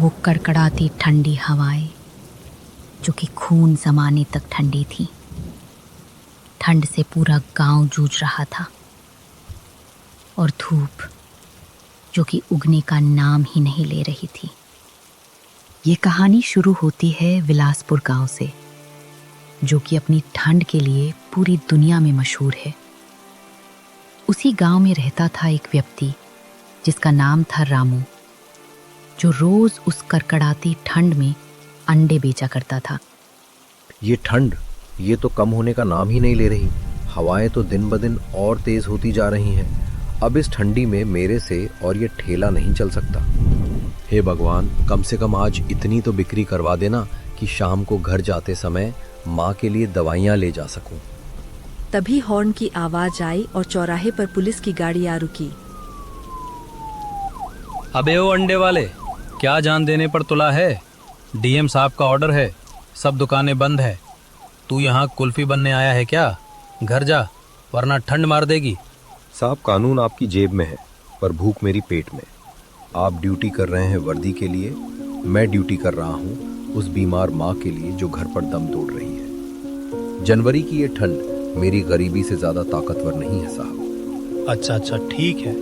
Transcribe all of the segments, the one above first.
वो कड़कड़ाती ठंडी हवाएं जो कि खून जमाने तक ठंडी थी। ठंड से पूरा गांव जूझ रहा था और धूप जो कि उगने का नाम ही नहीं ले रही थी। ये कहानी शुरू होती है विलासपुर गांव से, जो कि अपनी ठंड के लिए पूरी दुनिया में मशहूर है। उसी गांव में रहता था एक व्यक्ति जिसका नाम था रामू, जो रोज उस कड़कड़ाती ठंड में अंडे बेचा करता था। ये ठंड, ये तो कम होने का नाम ही नहीं ले रही। हवाएं तो दिन ब दिन और तेज होती जा रही हैं। अब इस ठंडी में मेरे से और ये ठेला नहीं चल सकता। हे भगवान, कम से कम आज इतनी तो बिक्री करवा देना कि शाम को घर जाते समय माँ के लिए दवाइयाँ ले जा सकूं। तभी हॉर्न की आवाज आई और चौराहे पर पुलिस की गाड़ी आ रुकी। अबे ओ अंडे वाले, क्या जान देने पर तुला है? डीएम साहब का ऑर्डर है, सब दुकानें बंद है। तू यहाँ कुल्फी बनने आया है क्या? घर जा, वरना ठंड मार देगी। साहब, कानून आपकी जेब में है, पर भूख मेरी पेट में। आप ड्यूटी कर रहे हैं वर्दी के लिए, मैं ड्यूटी कर रहा हूँ उस बीमार माँ के लिए जो घर पर दम तोड़ रही है। जनवरी की ये ठंड मेरी गरीबी से ज्यादा ताकतवर नहीं है साहब। अच्छा ठीक है,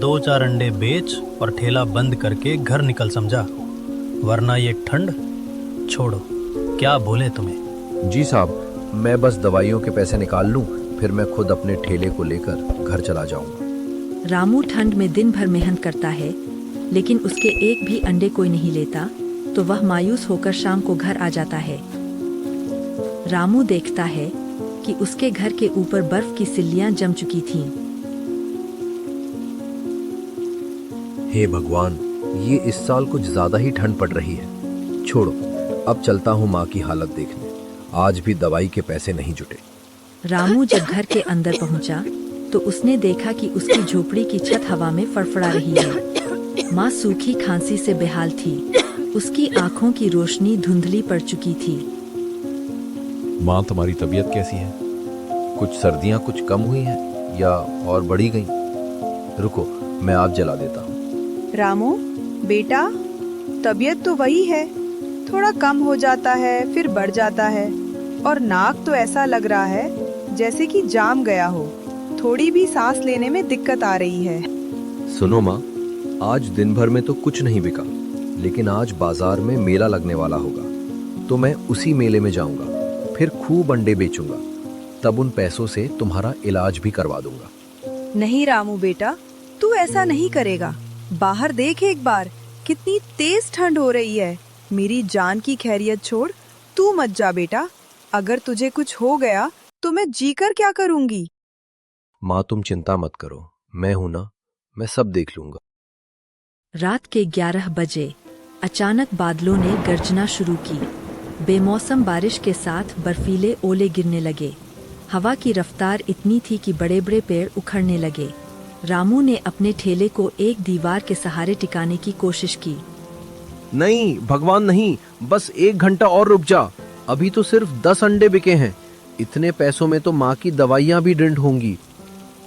2-4 अंडे बेच और ठेला बंद करके घर निकल समझा, वरना ये ठंड छोड़ो। क्या बोले तुम्हें? जी साहब, मैं बस दवाइयों के पैसे निकाल लूं, फिर मैं खुद अपने ठेले को लेकर घर चला जाऊंगा। रामू ठंड में दिन भर मेहनत करता है, लेकिन उसके एक भी अंडे कोई नहीं लेता, तो वह मायूस होकर शाम को घर आ जाता है। रामू देखता है कि उसके घर के ऊपर बर्फ की सिल्लियां जम चुकी थीं। हे भगवान, ये इस साल कुछ ज्यादा ही ठंड पड़ रही है। छोड़ो, अब चलता हूँ माँ की हालत देखने। आज भी दवाई के पैसे नहीं जुटे। रामू जब घर के अंदर पहुंचा तो उसने देखा कि उसकी झोपड़ी की छत हवा में फड़फड़ा रही है। माँ सूखी खांसी से बेहाल थी, उसकी आंखों की रोशनी धुंधली पड़ चुकी थी। माँ, तुम्हारी तबीयत कैसी है? कुछ सर्दियाँ कुछ कम हुई हैं या और बढ़ी गई? रुको, मैं आग जला देता हूँ। रामू बेटा, तबीयत तो वही है, थोड़ा कम हो जाता है फिर बढ़ जाता है, और नाक तो ऐसा लग रहा है जैसे कि जाम गया हो। थोड़ी भी सांस लेने में दिक्कत आ रही है। सुनो माँ, आज दिन भर में तो कुछ नहीं बिका, लेकिन आज बाजार में मेला लगने वाला होगा, तो मैं उसी मेले में जाऊंगा, फिर खूब अंडे बेचूंगा। तब उन पैसों से तुम्हारा इलाज भी करवा दूंगा। नहीं रामू बेटा, तू ऐसा नहीं करेगा। बाहर देख एक बार, कितनी तेज ठंड हो रही है। मेरी जान की खैरियत छोड़, तू मत जा बेटा। अगर तुझे कुछ हो गया तो मैं जीकर क्या करूंगी? माँ, तुम चिंता मत करो, मैं हूं ना, मैं सब देख लूंगा। रात के 11 बजे अचानक बादलों ने गर्जना शुरू की। बेमौसम बारिश के साथ बर्फीले ओले गिरने लगे। हवा की रफ्तार इतनी थी कि बड़े बड़े पेड़ उखड़ने लगे। रामू ने अपने ठेले को एक दीवार के सहारे टिकाने की कोशिश की। नहीं भगवान नहीं, बस 1 घंटा और रुक जा। अभी तो सिर्फ 10 अंडे बिके हैं। इतने पैसों में तो माँ की दवाइयाँ भी ड्रिंड होंगी।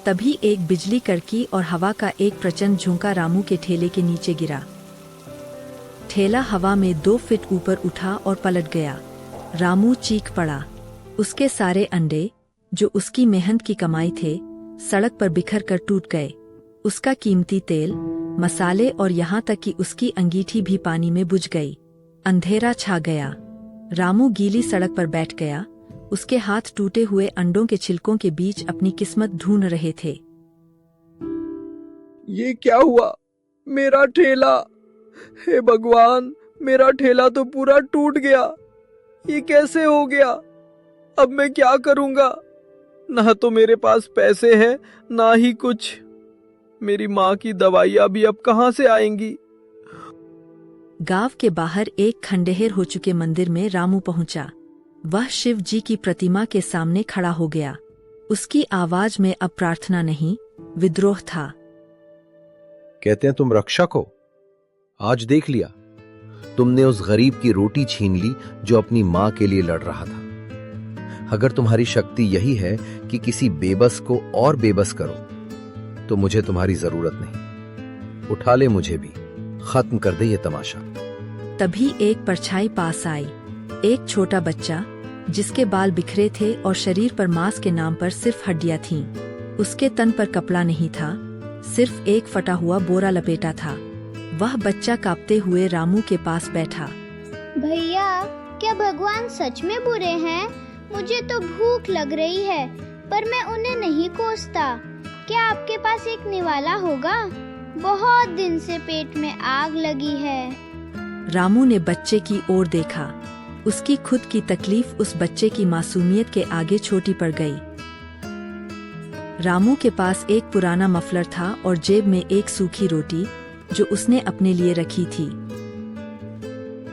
तभी एक बिजली कड़की और हवा का एक प्रचंड झोंका रामू के ठेले के नीचे गिरा। ठेला हवा में 2 फीट ऊपर उठा और पलट गया। रामू चीख पड़ा। उसके सारे अंडे, जो उसकी मेहनत की कमाई थे, सड़क पर बिखर कर टूट गए। उसका कीमती तेल, मसाले और यहाँ तक कि उसकी अंगीठी भी पानी में बुझ गई। अंधेरा छा गया। रामू गीली सड़क पर बैठ गया। उसके हाथ टूटे हुए अंडों के छिलकों के बीच अपनी किस्मत ढूंढ रहे थे। ये क्या हुआ? मेरा ठेला! हे भगवान, मेरा ठेला तो पूरा टूट गया। ये कैसे हो गया? अब मैं क्या करूंगा? ना तो मेरे पास पैसे हैं, ना ही कुछ। मेरी माँ की दवाइयाँ भी अब कहाँ से आएंगी? गांव के बाहर एक खंडहर हो चुके मंदिर में रामू पहुंचा। वह शिव जी की प्रतिमा के सामने खड़ा हो गया। उसकी आवाज में अब प्रार्थना नहीं, विद्रोह था। कहते हैं तुम रक्षक हो। आज देख लिया, तुमने उस गरीब की रोटी छीन ली जो अपनी माँ के लिए लड़ रहा था। अगर तुम्हारी शक्ति यही है कि किसी बेबस को और बेबस करो, तो मुझे तुम्हारी जरूरत नहीं। उठा ले मुझे भी, खत्म कर दे ये तमाशा। तभी एक परछाई पास आई। एक छोटा बच्चा जिसके बाल बिखरे थे और शरीर पर मांस के नाम पर सिर्फ हड्डियां थीं। उसके तन पर कपड़ा नहीं था, सिर्फ एक फटा हुआ बोरा लपेटा था। वह बच्चा कांपते हुए रामू के पास बैठा। भैया, क्या भगवान सच में बुरे हैं? मुझे तो भूख लग रही है, पर मैं उन्हें नहीं कोसता। क्या आपके पास एक निवाला होगा? बहुत दिन से पेट में आग लगी है। रामू ने बच्चे की ओर देखा। उसकी खुद की तकलीफ उस बच्चे की मासूमियत के आगे छोटी पड़ गई। रामू के पास एक पुराना मफलर था और जेब में एक सूखी रोटी जो उसने अपने लिए रखी थी।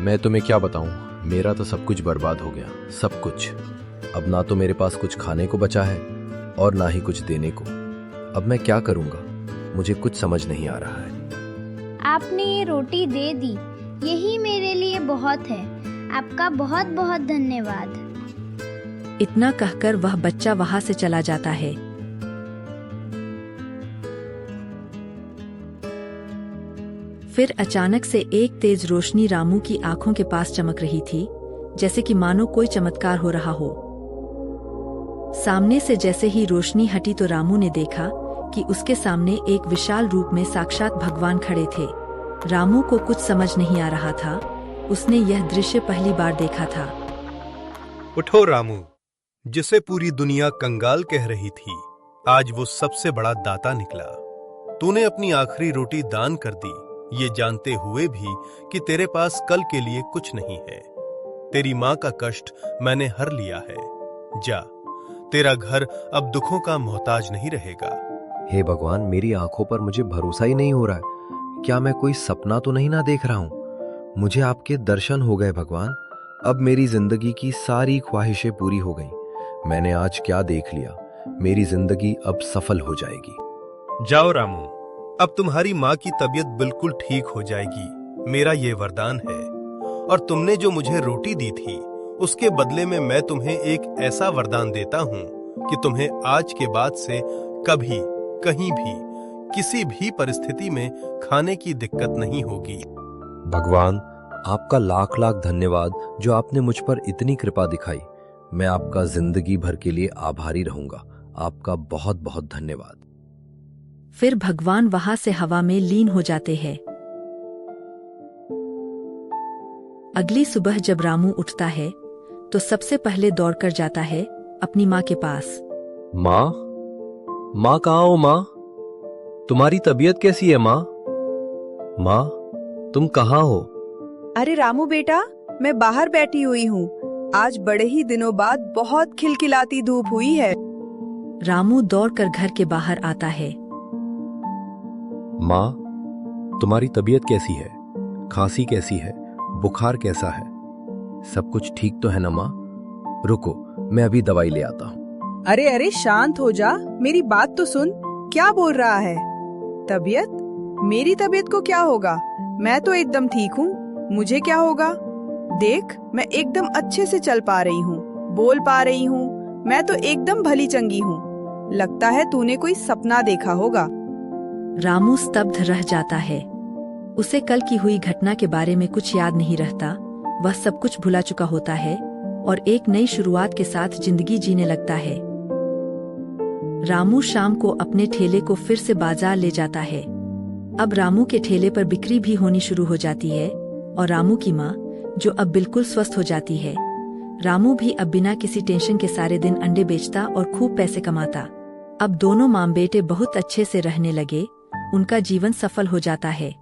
मैं तुम्हें क्या बताऊं, मेरा तो सब कुछ बर्बाद हो गया, सब कुछ। अब ना तो मेरे पास कुछ खाने को बचा है और ना ही कुछ देने को। अब मैं क्या करूंगा, मुझे कुछ समझ नहीं आ रहा है। आपने ये रोटी दे दी, यही मेरे लिए बहुत है। आपका बहुत बहुत धन्यवाद। इतना कहकर वह बच्चा वहां से चला जाता है। फिर अचानक से एक तेज रोशनी रामू की आंखों के पास चमक रही थी, जैसे कि मानो कोई चमत्कार हो रहा हो। सामने से जैसे ही रोशनी हटी तो रामू ने देखा कि उसके सामने एक विशाल रूप में साक्षात भगवान खड़े थे। रामू को कुछ समझ नहीं आ रहा था, उसने यह दृश्य पहली बार देखा था। उठो रामू, जिसे पूरी दुनिया कंगाल कह रही थी, आज वो सबसे बड़ा दाता निकला। तूने अपनी आखिरी रोटी दान कर दी, ये जानते हुए भी कि तेरे पास कल के लिए कुछ नहीं है। तेरी माँ का कष्ट मैंने हर लिया है। जा, तेरा घर अब दुखों का मोहताज नहीं रहेगा। हे भगवान, मेरी आंखों पर मुझे भरोसा ही नहीं हो रहा है। क्या मैं कोई सपना तो नहीं ना देख रहा हूँ? मुझे आपके दर्शन हो गए भगवान। अब मेरी जिंदगी की सारी ख्वाहिशें पूरी हो गईं। मैंने आज क्या देख लिया, मेरी जिंदगी अब सफल हो जाएगी। जाओ रामू, अब तुम्हारी माँ की तबीयत बिल्कुल ठीक हो जाएगी, मेरा ये वरदान है। और तुमने जो मुझे रोटी दी थी, उसके बदले में मैं तुम्हें एक ऐसा वरदान देता हूँ कि तुम्हें आज के बाद से कभी, कहीं भी, किसी भी परिस्थिति में खाने की दिक्कत नहीं होगी। भगवान, आपका लाख लाख धन्यवाद जो आपने मुझ पर इतनी कृपा दिखाई। मैं आपका जिंदगी भर के लिए आभारी रहूंगा। आपका बहुत बहुत धन्यवाद। फिर भगवान वहां से हवा में लीन हो जाते हैं। अगली सुबह जब रामू उठता है तो सबसे पहले दौड़कर जाता है अपनी माँ के पास। माँ, माँ कहाँ हो माँ? तुम्हारी तबीयत कैसी है माँ? माँ, तुम कहाँ हो? अरे रामू बेटा, मैं बाहर बैठी हुई हूँ। आज बड़े ही दिनों बाद बहुत खिलखिलाती धूप हुई है। रामू दौड़कर घर के बाहर आता है। माँ, तुम्हारी तबीयत कैसी है? खांसी कैसी है? बुखार कैसा है? सब कुछ ठीक तो है ना माँ? रुको, मैं अभी दवाई ले आता हूँ। अरे अरे शांत हो जा, मेरी बात तो सुन। क्या बोल रहा है? तबीयत? मेरी तबीयत को क्या होगा? मैं तो एकदम ठीक हूँ। मुझे क्या होगा? देख, मैं एकदम अच्छे से चल पा रही हूँ, बोल पा रही हूँ। मैं तो एकदम भली चंगी हूँ। लगता है तूने कोई सपना देखा होगा। रामू स्तब्ध रह जाता है। उसे कल की हुई घटना के बारे में कुछ याद नहीं रहता। वह सब कुछ भुला चुका होता है और एक नई शुरुआत के साथ जिंदगी जीने लगता है। रामू शाम को अपने ठेले को फिर से बाजार ले जाता है। अब रामू के ठेले पर बिक्री भी होनी शुरू हो जाती है और रामू की माँ, जो अब बिल्कुल स्वस्थ हो जाती है। रामू भी अब बिना किसी टेंशन के सारे दिन अंडे बेचता और खूब पैसे कमाता। अब दोनों माँ बेटे बहुत अच्छे से रहने लगे। उनका जीवन सफल हो जाता है।